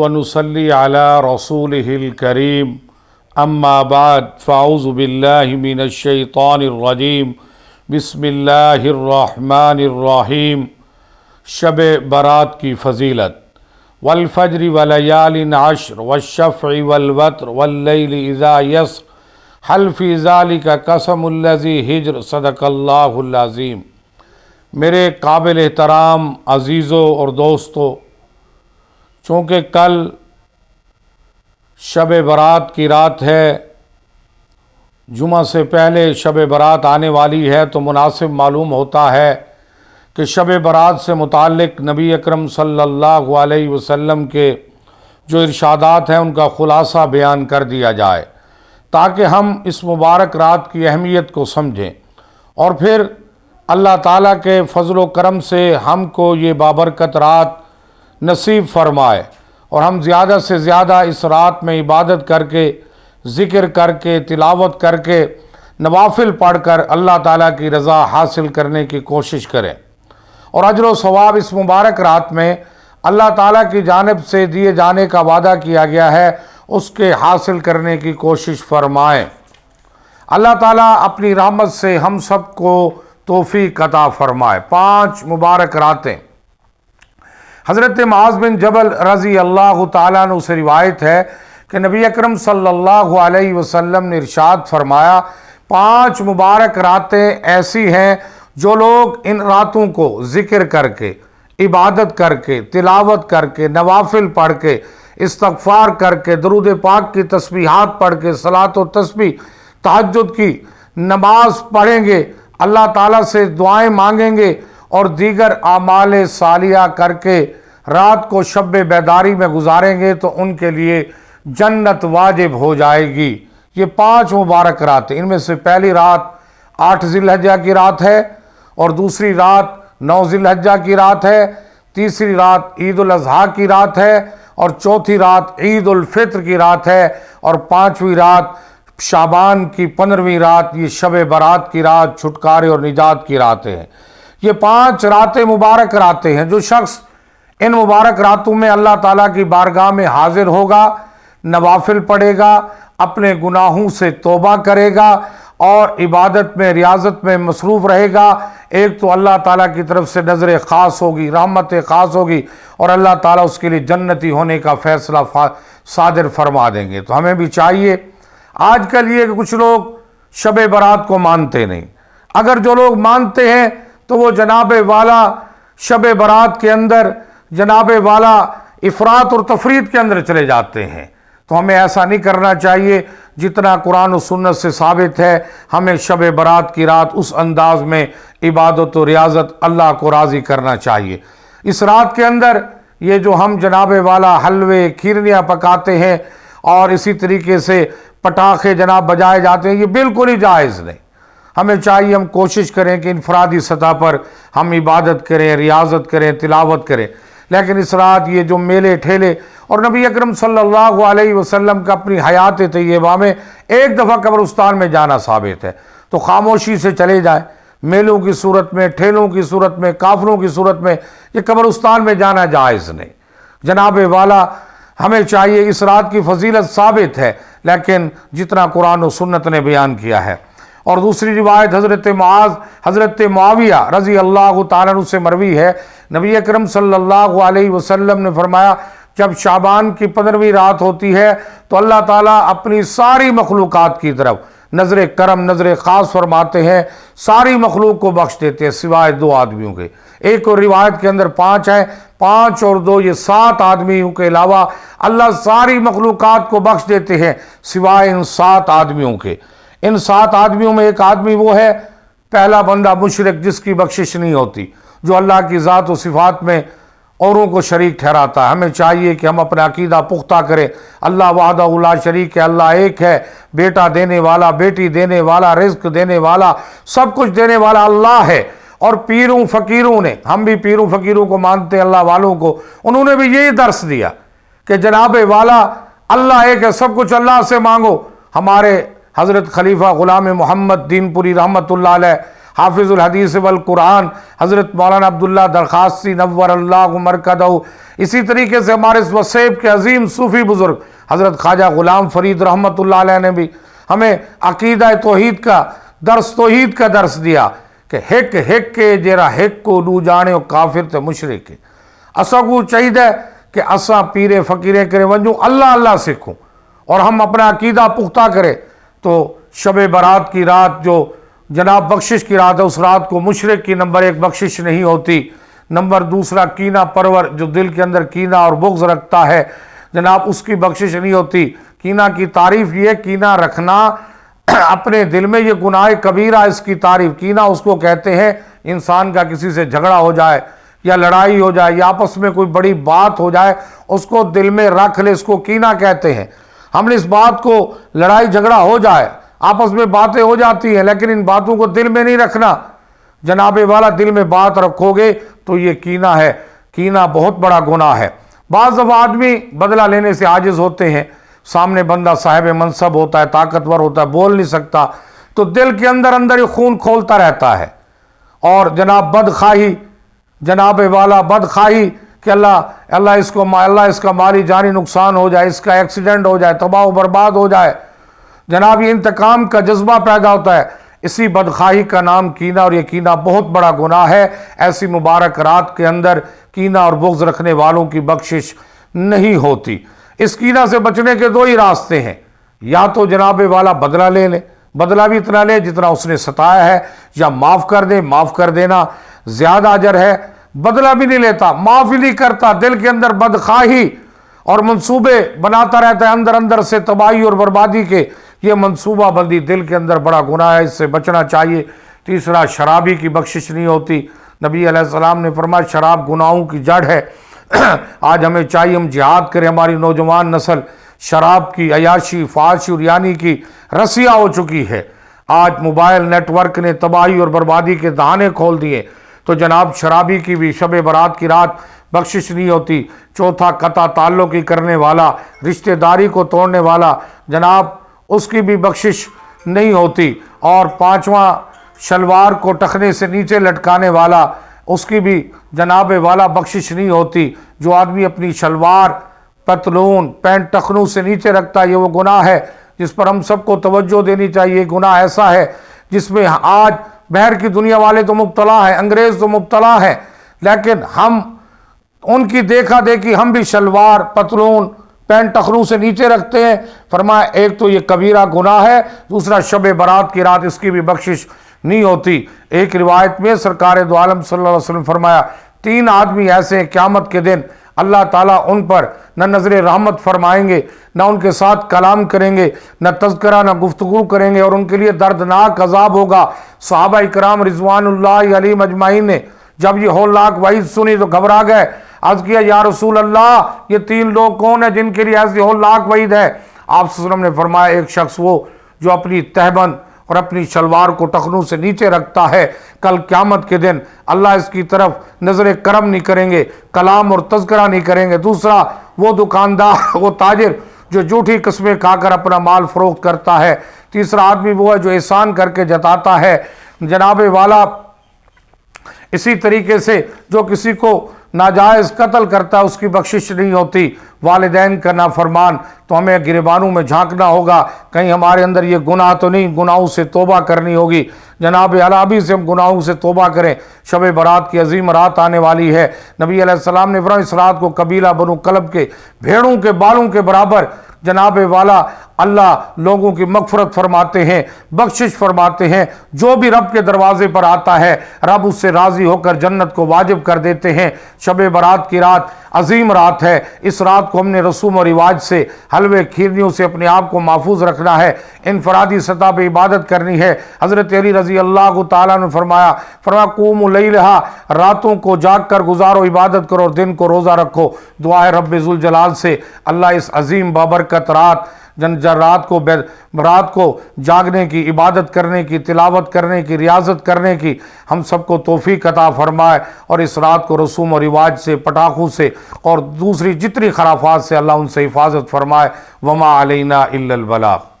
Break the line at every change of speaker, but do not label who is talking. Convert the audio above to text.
ونصلي على رسوله الكريم اما بعد فاعوذ باللہ من الشیطان الرجیم بسم اللہ الرحمن الرحیم۔ شب برات کی فضیلت۔ والفجر ولیال عشر والشفع والوتر واللیل اذا یسر حل فی ذلک قسم الذی حجر صدق اللہ العظیم۔ میرے قابل احترام عزیزوں اور دوستوں، چونکہ کل شب برات کی رات ہے، جمعہ سے پہلے شب برات آنے والی ہے، تو مناسب معلوم ہوتا ہے کہ شب برات سے متعلق نبی اکرم صلی اللہ علیہ وسلم کے جو ارشادات ہیں ان کا خلاصہ بیان کر دیا جائے، تاکہ ہم اس مبارک رات کی اہمیت کو سمجھیں اور پھر اللہ تعالیٰ کے فضل و کرم سے ہم کو یہ بابرکت رات نصیب فرمائے اور ہم زیادہ سے زیادہ اس رات میں عبادت کر کے، ذکر کر کے، تلاوت کر کے، نوافل پڑھ کر اللہ تعالیٰ کی رضا حاصل کرنے کی کوشش کریں، اور اجر و ثواب اس مبارک رات میں اللہ تعالیٰ کی جانب سے دیے جانے کا وعدہ کیا گیا ہے، اس کے حاصل کرنے کی کوشش فرمائیں۔ اللہ تعالیٰ اپنی رحمت سے ہم سب کو توفیق عطا فرمائے۔ 5 مبارک راتیں۔ حضرت معاذ بن جبل رضی اللہ تعالیٰ عنہ سے روایت ہے کہ نبی اکرم صلی اللہ علیہ وسلم نے ارشاد فرمایا، 5 مبارک راتیں ایسی ہیں جو لوگ ان راتوں کو ذکر کر کے، عبادت کر کے، تلاوت کر کے، نوافل پڑھ کے، استغفار کر کے، درود پاک کی تسبیحات پڑھ کے، صلاۃ و تسبیح، تہجد کی نماز پڑھیں گے، اللہ تعالیٰ سے دعائیں مانگیں گے اور دیگر اعمال صالحہ کر کے رات کو شب بیداری میں گزاریں گے تو ان کے لیے جنت واجب ہو جائے گی۔ یہ 5 مبارک راتیں، ان میں سے پہلی رات 8 ذی الحجہ کی رات ہے، اور دوسری رات 9 ذی الحجہ کی رات ہے، تیسری رات عید الاضحیٰ کی رات ہے، اور چوتھی رات عید الفطر کی رات ہے، اور 5ویں رات شعبان کی 15ویں رات، یہ شب برات کی رات، چھٹکارے اور نجات کی راتیں ہیں۔ یہ 5 راتیں مبارک راتیں ہیں۔ جو شخص ان مبارک راتوں میں اللہ تعالیٰ کی بارگاہ میں حاضر ہوگا، نوافل پڑھے گا، اپنے گناہوں سے توبہ کرے گا اور عبادت میں، ریاضت میں مصروف رہے گا، ایک تو اللہ تعالیٰ کی طرف سے نظر خاص ہوگی، رحمت خاص ہوگی، اور اللہ تعالیٰ اس کے لیے جنتی ہونے کا فیصلہ صادر فرما دیں گے۔ تو ہمیں بھی چاہیے، آج کل یہ کہ کچھ لوگ شب برات کو مانتے نہیں، اگر جو لوگ مانتے ہیں تو وہ جناب والا شب برات کے اندر، جناب والا افراط اور تفریط کے اندر چلے جاتے ہیں۔ تو ہمیں ایسا نہیں کرنا چاہیے، جتنا قرآن و سنت سے ثابت ہے ہمیں شب برات کی رات اس انداز میں عبادت و ریاضت اللہ کو راضی کرنا چاہیے۔ اس رات کے اندر یہ جو ہم جناب والا حلوے، کھیرنیاں پکاتے ہیں اور اسی طریقے سے پٹاخے جناب بجائے جاتے ہیں، یہ بالکل ہی جائز نہیں۔ ہمیں چاہیے ہم کوشش کریں کہ انفرادی سطح پر ہم عبادت کریں، ریاضت کریں، تلاوت کریں، لیکن اس رات یہ جو میلے ٹھیلے، اور نبی اکرم صلی اللہ علیہ وسلم کا اپنی حیات طیبہ میں ایک دفعہ قبرستان میں جانا ثابت ہے، تو خاموشی سے چلے جائیں، میلوں کی صورت میں، ٹھیلوں کی صورت میں، کافلوں کی صورت میں یہ قبرستان میں جانا جائز نہیں۔ جناب والا ہمیں چاہیے، اس رات کی فضیلت ثابت ہے، لیکن جتنا قرآن و سنت نے بیان کیا ہے۔ اور دوسری روایت حضرت معاویہ رضی اللہ تعالیٰ عنہ سے مروی ہے، نبی اکرم صلی اللہ علیہ وسلم نے فرمایا، جب شعبان کی 15ویں رات ہوتی ہے تو اللہ تعالیٰ اپنی ساری مخلوقات کی طرف نظر کرم، نظر خاص فرماتے ہیں، ساری مخلوق کو بخش دیتے ہیں سوائے 2 آدمیوں کے۔ ایک اور روایت کے اندر 5 ہیں، 5 اور 2 یہ 7 آدمیوں کے علاوہ اللہ ساری مخلوقات کو بخش دیتے ہیں سوائے ان 7 آدمیوں کے۔ ان 7 آدمیوں میں ایک آدمی وہ ہے، پہلا بندہ مشرک جس کی بخشش نہیں ہوتی، جو اللہ کی ذات و صفات میں اوروں کو شریک ٹھہراتا ہے۔ ہمیں چاہیے کہ ہم اپنا عقیدہ پختہ کریں، اللہ وحدہ لا شریک ہے، اللہ ایک ہے، بیٹا دینے والا، بیٹی دینے والا، رزق دینے والا، سب کچھ دینے والا اللہ ہے۔ اور پیروں فقیروں نے، ہم بھی پیروں فقیروں کو مانتے ہیں، اللہ والوں کو، انہوں نے بھی یہی درس دیا کہ جناب والا اللہ ایک ہے، سب کچھ اللہ سے مانگو۔ ہمارے حضرت خلیفہ غلام محمد دین پوری رحمۃ اللہ علیہ حافظ الحدیث والقرآن حضرت مولانا عبداللہ درخواستی نور اللہ مرکزہ۔ اسی طریقے سے ہمارے اس وسیب کے عظیم صوفی بزرگ حضرت خواجہ غلام فرید رحمۃ اللہ علیہ نے بھی ہمیں عقیدہ توحید کا درس دیا کہ ہک ہک کے جیرا ہک کو نو جانے کافر تے مشرک اساں کو چاہیے کہ اساں پیرے فقیرے کرے ونجوں اللہ اللہ سکھوں اور ہم اپنا عقیدہ پختہ کرے تو شب برات کی رات جو جناب بخشش کی رات ہے، اس رات کو مشرک کی نمبر 1 بخشش نہیں ہوتی، نمبر 2 کینہ پرور جو دل کے اندر کینہ اور بغض رکھتا ہے جناب اس کی بخشش نہیں ہوتی۔ کینہ کی تعریف یہ، کینہ رکھنا اپنے دل میں یہ گناہ کبیرہ، اس کی تعریف کینہ اس کو کہتے ہیں انسان کا کسی سے جھگڑا ہو جائے یا لڑائی ہو جائے یا آپس میں کوئی بڑی بات ہو جائے اس کو دل میں رکھ لے، اس کو کینہ کہتے ہیں۔ ہم نے اس بات کو لڑائی جھگڑا ہو جائے آپس میں باتیں ہو جاتی ہیں لیکن ان باتوں کو دل میں نہیں رکھنا، جناب والا دل میں بات رکھو گے تو یہ کینہ ہے، کینہ بہت بڑا گناہ ہے۔ بعض دفعہ آدمی بدلہ لینے سے عاجز ہوتے ہیں، سامنے بندہ صاحب منصب ہوتا ہے، طاقتور ہوتا ہے، بول نہیں سکتا تو دل کے اندر ہی خون کھولتا رہتا ہے اور جناب بدخواہی، جناب والا بدخواہی کہ اللہ اس کا مالی جانی نقصان ہو جائے، اس کا ایکسیڈنٹ ہو جائے، تباہ و برباد ہو جائے، جناب یہ انتقام کا جذبہ پیدا ہوتا ہے۔ اسی بدخواہی کا نام کینہ، اور یہ کینہ بہت بڑا گناہ ہے۔ ایسی مبارک رات کے اندر کینہ اور بغض رکھنے والوں کی بخشش نہیں ہوتی۔ اس کینہ سے بچنے کے 2 ہی راستے ہیں، یا تو جناب والا بدلہ لے لے، بدلہ بھی اتنا لے جتنا اس نے ستایا ہے، یا معاف کر دے، معاف کر دینا زیادہ اجر ہے۔ بدلہ بھی نہیں لیتا، معاف ہی نہیں کرتا، دل کے اندر بدخواہی اور منصوبے بناتا رہتا ہے اندر سے تباہی اور بربادی کے، یہ منصوبہ بندی دل کے اندر بڑا گناہ ہے، اس سے بچنا چاہیے۔ تیسرا، شرابی کی بخشش نہیں ہوتی۔ نبی علیہ السلام نے فرمایا شراب گناہوں کی جڑ ہے۔ آج ہمیں چاہیے ہم جہاد کریں، ہماری نوجوان نسل شراب کی عیاشی، فحاشی اور یعنی کی رسیا ہو چکی ہے۔ آج موبائل نیٹ ورک نے تباہی اور بربادی کے دہانے کھول دیے، تو جناب شرابی کی بھی شب برات کی رات بخشش نہیں ہوتی۔ چوتھا، قطع تعلق ہی کرنے والا، رشتہ داری کو توڑنے والا، جناب اس کی بھی بخشش نہیں ہوتی۔ اور 5واں، شلوار کو ٹخنے سے نیچے لٹکانے والا، اس کی بھی جناب والا بخشش نہیں ہوتی۔ جو آدمی اپنی شلوار، پتلون، پینٹ ٹخنوں سے نیچے رکھتا ہے، یہ وہ گناہ ہے جس پر ہم سب کو توجہ دینی چاہیے۔ یہ گناہ ایسا ہے جس میں آج بہر کی دنیا والے تو مبتلا ہیں، انگریز تو مبتلا ہیں، لیکن ہم ان کی دیکھا دیکھی ہم بھی شلوار، پتلون، پینٹ ٹخنوں سے نیچے رکھتے ہیں۔ فرمایا ایک تو یہ کبیرہ گناہ ہے، دوسرا شب برات کی رات اس کی بھی بخشش نہیں ہوتی۔ ایک روایت میں سرکار دو عالم صلی اللہ علیہ وسلم فرمایا 3 آدمی ایسے ہیں قیامت کے دن اللہ تعالیٰ ان پر نہ نظر رحمت فرمائیں گے، نہ ان کے ساتھ کلام کریں گے، نہ تذکرہ، نہ گفتگو کریں گے، اور ان کے لیے دردناک عذاب ہوگا۔ صحابہ کرام رضوان اللہ علیہم اجمعین نے جب یہ ہولناک وعید سنی تو گھبرا گئے، عرض کیا یا رسول اللہ یہ 3 لوگ کون ہیں جن کے لیے ایسی ہولناک وعید ہے؟ آپ صلی اللہ علیہ وسلم نے فرمایا ایک شخص وہ جو اپنی تہبند اور اپنی شلوار کو ٹخنوں سے نیچے رکھتا ہے، کل قیامت کے دن اللہ اس کی طرف نظر کرم نہیں کریں گے، کلام اور تذکرہ نہیں کریں گے۔ دوسرا، وہ دکاندار، وہ تاجر جو جھوٹی قسمیں کھا کر اپنا مال فروخت کرتا ہے۔ تیسرا آدمی وہ ہے جو احسان کر کے جتاتا ہے، جناب والا اسی طریقے سے جو کسی کو ناجائز قتل کرتا ہے اس کی بخشش نہیں ہوتی۔ والدین کا نافرمان، تو ہمیں گریبانوں میں جھانکنا ہوگا کہیں ہمارے اندر یہ گناہ تو نہیں، گناہوں سے توبہ کرنی ہوگی۔ جناب ابھی سے ہم گناہوں سے توبہ کریں۔ شب برات کی عظیم رات آنے والی ہے۔ نبی علیہ السلام نے فرمایا اس رات کو قبیلہ بنو کلب کے بھیڑوں کے بالوں کے برابر جناب والا اللہ لوگوں کی مغفرت فرماتے ہیں، بخشش فرماتے ہیں۔ جو بھی رب کے دروازے پر آتا ہے رب اس سے راضی ہو کر جنت کو واجب کر دیتے ہیں۔ شب برات کی رات عظیم رات ہے۔ اس رات کو ہم نے رسوم و رواج سے، حلوے کھیرنیوں سے اپنے آپ کو محفوظ رکھنا ہے، انفرادی سطح پہ عبادت کرنی ہے۔ حضرت علی رضی اللہ تعالیٰ نے فرمایا قوموا لیلہا، راتوں کو جاگ کر گزارو، عبادت کرو، اور دن کو روزہ رکھو۔ دعا ہے رب ذوالجلال سے اللہ اس عظیم بابرکت رات کو جاگنے کی، عبادت کرنے کی، تلاوت کرنے کی، ریاضت کرنے کی ہم سب کو توفیق عطا فرمائے، اور اس رات کو رسوم و رواج سے، پٹاخوں سے اور دوسری جتنی خرافات سے اللہ ان سے حفاظت فرمائے۔ وما علینا الا البلاغ۔